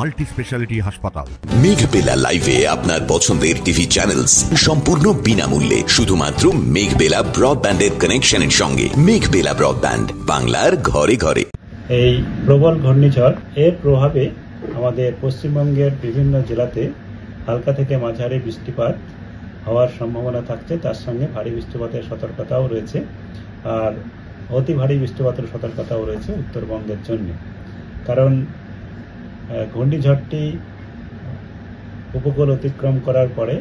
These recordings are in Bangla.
মাল্টি স্পেশালিটি হাসপাতাল। মেঘবেলা লাইভে আপনার পছন্দের টিভি চ্যানেলস সম্পূর্ণ বিনামূল্যে, শুধুমাত্র মেঘবেলা ব্রডব্যান্ডের কানেকশনের সঙ্গে। মেঘবেলা ব্রডব্যান্ড, বাংলার ঘরে ঘরে। এই প্রবল ঘূর্ণিঝড় এর প্রভাবে আমাদের পশ্চিমবঙ্গের বিভিন্ন জেলাতে হালকা থেকে মাঝারি বৃষ্টিপাত হওয়ার সম্ভাবনা থাকছে। তার সঙ্গে ভারী বৃষ্টিপাতের সতর্কতাও রয়েছে, আর অতি ভারী বৃষ্টিপাতের সতর্কতাও রয়েছে উত্তরবঙ্গের জন্য। কারণ ঘূর্ণিঝড়টি উপকূল অতিক্রম করার পরে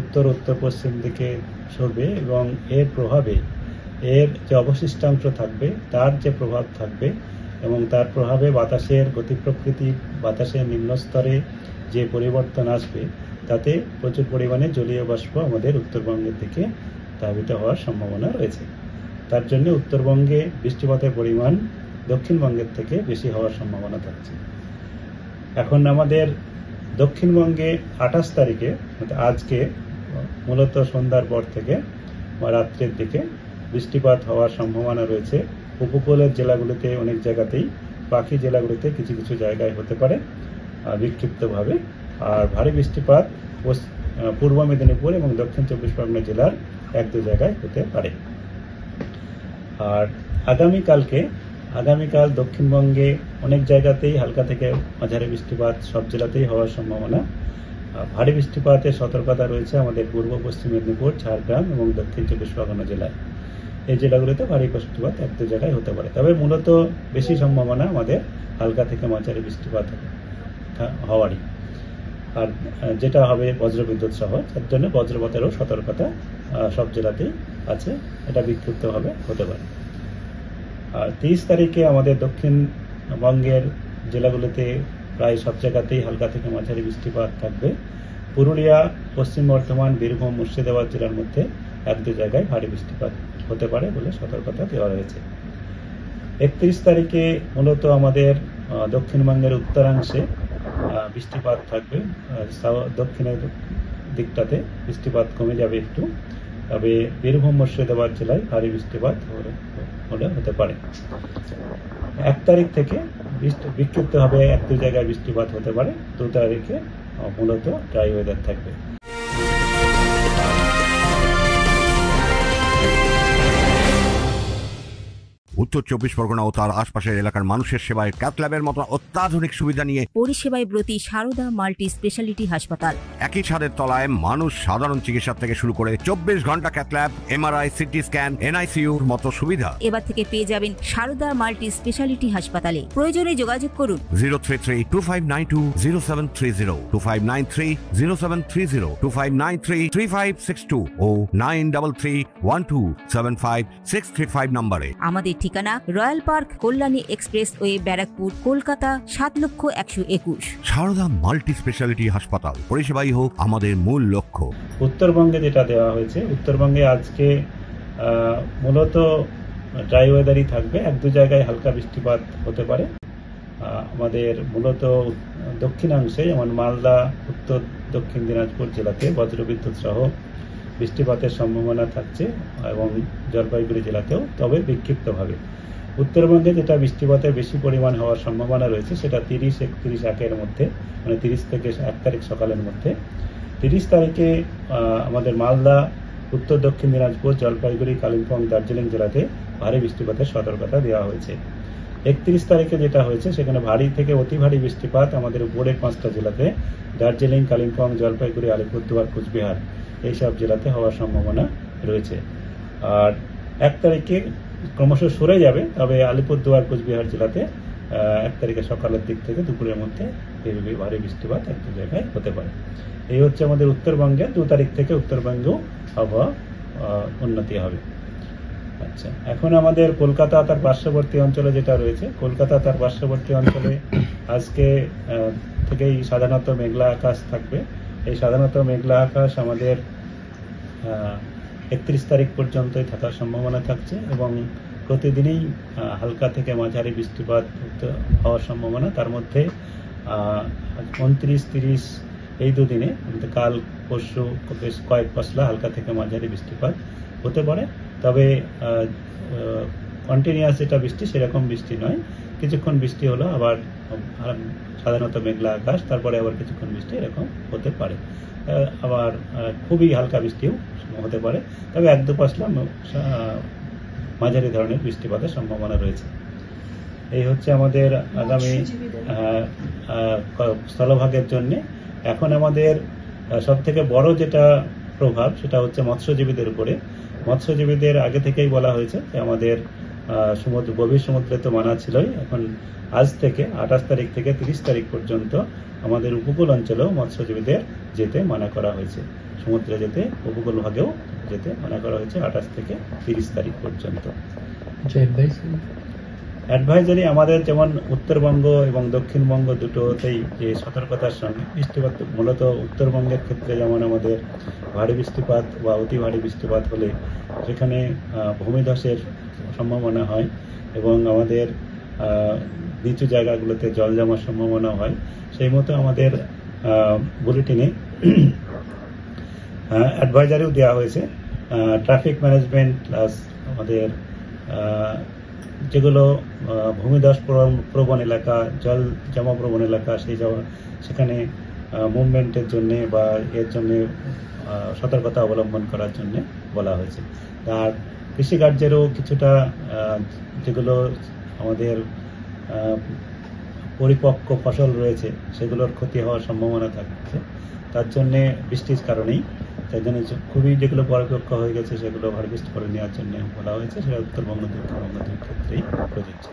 উত্তর উত্তর পশ্চিম দিকে সরবে এবং এর প্রভাবে এর যে অবশিষ্টাংশ থাকবে তার যে প্রভাব থাকবে এবং তার প্রভাবে বাতাসের গতি প্রকৃতি, বাতাসের নিম্নস্তরে যে পরিবর্তন আসবে, তাতে প্রচুর পরিমাণে জলীয় বাষ্প আমাদের উত্তরবঙ্গের দিকে ধাবিত হওয়ার সম্ভাবনা রয়েছে। তার জন্য উত্তরবঙ্গে বৃষ্টিপাতের পরিমাণ দক্ষিণবঙ্গের থেকে বেশি হওয়ার সম্ভাবনা থাকছে। এখন আমাদের দক্ষিণবঙ্গে 28 তারিখে আজকে মূলত সন্ধ্যার পর থেকে বা রাত্রের দিকে বৃষ্টিপাত হওয়ার সম্ভাবনা রয়েছে। উপকূলের জেলাগুলিতে অনেক জায়গাতেই, বাকি জেলাগুলিতে কিছু কিছু জায়গায় হতে পারে বিক্ষিপ্তভাবে। আর ভারী বৃষ্টিপাত পূর্ব মেদিনীপুর এবং দক্ষিণ 24 পরগনা জেলার 1-2 জায়গায় হতে পারে। আর আগামীকাল দক্ষিণবঙ্গে অনেক জায়গাতেই হালকা থেকে মাঝারি বৃষ্টিপাত সব জেলাতেই হওয়ার সম্ভাবনা। ভারী বৃষ্টিপাতের সতর্কতা রয়েছে আমাদের পূর্ব পশ্চিম মেদিনীপুর, ঝাড়গ্রাম এবং দক্ষিণ 24 পরগনা জেলায়। এই জেলাগুলিতে ভারী বৃষ্টিপাত 1-2 জায়গায় হতে পারে, তবে মূলত বেশি সম্ভাবনা আমাদের হালকা থেকে মাঝারি বৃষ্টিপাত হওয়ারই, আর যেটা হবে বজ্রবিদ্যুৎ সহ। তার জন্য বজ্রপাতেরও সতর্কতা সব জেলাতেই আছে, এটা বিক্ষিপ্তভাবে হতে পারে। আর 30 তারিখে আমাদের দক্ষিণবঙ্গের জেলাগুলিতে প্রায় সব জায়গাতেই হালকা থেকে মাঝারি বৃষ্টিপাত থাকবে। পুরুলিয়া, পশ্চিম বর্ধমান, বীরভূম, মুর্শিদাবাদ জেলার মধ্যে 1-2 জায়গায় ভারী বৃষ্টিপাত হতে পারে বলে সতর্কতা দেওয়া রয়েছে। 31 তারিখে মূলত আমাদের দক্ষিণবঙ্গের উত্তরাংশে বৃষ্টিপাত থাকবে। দক্ষিণের দিকটাতে বৃষ্টিপাত কমে যাবে একটু, তবে বীরভূম, মুর্শিদাবাদ জেলায় ভারী বৃষ্টিপাত হতে পারে। 1 তারিখ থেকে বিক্ষিপ্তভাবে 1-2 জায়গায় বৃষ্টিপাত হতে পারে। 2 তারিখে মূলত ড্রাই ওয়েদার থাকবে। উত্তর 24 পরগনা ও তার আশপাশের এলাকার মানুষের সেবায় ক্যাথল্যাবের মতো অত্যাধুনিক সুবিধা নিয়ে পরিষেবায় ব্রতী সারদা মাল্টি স্পেশালিটি হাসপাতাল। একই ছাদের তলায় মানুষ সাধারণ চিকিৎসা থেকে শুরু করে 24 ঘন্টা ক্যাথল্যাব, এমআরআই, সিটি স্ক্যান, এনআইসিইউর মতো সুবিধা এবার থেকে পেয়ে যাবেন সারদা মাল্টি স্পেশালিটি হাসপাতালে। প্রয়োজনে যোগাযোগ করুন 033-2592-0730, 2593-0730, 2593-3562 ও 9331275635 নম্বরে। আমাদের ঠিকানা royal park, Kalyani expressway, Barrackpore, Kolkata 7,01,21। Sarada multi speciality হাসপাতাল, পরিষেবাই হোক আমাদের মূল লক্ষ্য। উত্তরবঙ্গে যেটা দেওয়া হয়েছে, উত্তরবঙ্গে আজকে মূলত ড্রাই ওয়েদারই থাকবে। 1-2 জায়গায় হালকা বৃষ্টিপাত হতে পারে। আমাদের মূলত দক্ষিণাংশে যেমন মালদা, উত্তর দক্ষিণ দিনাজপুর জেলাতে বজ্রবিদ্যুৎ সহ বৃষ্টিপাতের সম্ভাবনা থাকছে এবং জলপাইগুড়ি জেলাতেও, তবে বিক্ষিপ্তভাবে। উত্তরবঙ্গে যেটা বৃষ্টিপাতের বেশি পরিমাণ হওয়ার সম্ভাবনা রয়েছে সেটা 30-31 মধ্যে, মানে 30 থেকে 1 তারিখ সকালের মধ্যে। 30 তারিখে আমাদের মালদা, উত্তর দক্ষিণ দিনাজপুর, জলপাইগুড়ি, কালিম্পং, দার্জিলিং জেলাতে ভারী বৃষ্টিপাতের সতর্কতা দেওয়া হয়েছে। 31 তারিখে যেটা হয়েছে সেখানে ভারী থেকে অতি ভারী বৃষ্টিপাত আমাদের উপরের 5টা জেলাতে, দার্জিলিং, কালিম্পং, জলপাইগুড়ি, আলিপুরদুয়ার, কুচবিহার এইসব জেলাতে হওয়ার সম্ভাবনা রয়েছে। আর 1 তারিখে ক্রমশ সরে যাবে, তবে আলিপুরদুয়ার, কুচবিহার জেলাতে 1 তারিখে সকালের দিক থেকে দুপুরের মধ্যে ভারী বৃষ্টিপাত 1-2 জায়গায় হতে পারে। এই হচ্ছে আমাদের উত্তরবঙ্গে। 2 তারিখ থেকে উত্তরবঙ্গেও আবহাওয়া উন্নতি হবে। আচ্ছা, এখন আমাদের কলকাতা তার পার্শ্ববর্তী অঞ্চলে যেটা রয়েছে, কলকাতা তার পার্শ্ববর্তী অঞ্চলে আজকে থেকেই সাধারণত মেঘলা আকাশ থাকবে। এই সাধারণত মেঘলা আকাশ আমাদের 31 তারিখ পর্যন্তই থাকার সম্ভাবনা থাকছে এবং প্রতিদিনই হালকা থেকে মাঝারি বৃষ্টিপাত হওয়ার সম্ভাবনা। তার মধ্যে 29-30 এই 2 দিনে, কাল পরশু বেশ কয়েক পশলা হালকা থেকে মাঝারি বৃষ্টিপাত হতে পারে। তবে কন্টিনিউয়াস যেটা বৃষ্টি সেরকম বৃষ্টি নয়, কিছুক্ষণ বৃষ্টি হলো, আবার সাধারণত মেঘলা আকাশ, তারপরে আবার কিছুক্ষণ বৃষ্টি এরকম হতে পারে। আবার খুবই হালকা বৃষ্টিও হতে পারে, তবে 1-2 পশলা মাঝারি ধরনের বৃষ্টিপাতের সম্ভাবনা রয়েছে। এই হচ্ছে আমাদের আগামী স্থলভাগের জন্য। এখন আমাদের সব থেকে বড় যেটা প্রভাব সেটা হচ্ছে মৎস্যজীবীদের উপরে। মৎস্যজীবীদের আগে থেকেই বলা হয়েছে যে আমাদের গভীর সমুদ্রে তো মানা ছিলই, এখন আজ থেকে 28 তারিখ থেকে 30 তারিখ পর্যন্ত আমাদের উপকূল অঞ্চলেও মৎস্যজীবীদের যেতে মানা করা হয়েছে। সমুদ্রে যেতে, উপকূল ভাগেও যেতে মানা করা হয়েছে 28 থেকে 30 তারিখ পর্যন্ত। অ্যাডভাইজারি আমাদের যেমন উত্তরবঙ্গ এবং দক্ষিণবঙ্গ দুটোতেই যে সতর্কতার সঙ্গে বৃষ্টিপাত, মূলত উত্তরবঙ্গের ক্ষেত্রে যেমন আমাদের ভারী বৃষ্টিপাত বা অতি ভারী বৃষ্টিপাত হলে সেখানে ভূমিধসের সম্ভাবনা হয় এবং আমাদের নিচু জায়গাগুলোতে জল জমার সম্ভাবনা হয়। সেই মতো আমাদের বুলেটিনে অ্যাডভাইজারিও দেওয়া হয়েছে। ট্রাফিক ম্যানেজমেন্ট প্লাস আমাদের যেগুলো ভূমিধস প্রবণ এলাকা, জল জমা প্রবণ এলাকা, সেখানে মুভমেন্টের জন্যে বা এর জন্যে সতর্কতা অবলম্বন করার জন্য বলা হয়েছে। আর কৃষিকার্যেরও কিছুটা যেগুলো আমাদের পরিপক্ক ফসল রয়েছে সেগুলোর ক্ষতি হওয়ার সম্ভাবনা থাকছে, তার জন্যে বৃষ্টির কারণেই, তাই জন্য খুবই যেগুলো পরিপক্ক হয়ে গেছে সেগুলো হারভেস্ট করে নেওয়ার জন্য বলা হয়েছে। সেটা উত্তরবঙ্গ দক্ষিণবঙ্গ দুই ক্ষেত্রেই প্রযোজ্য।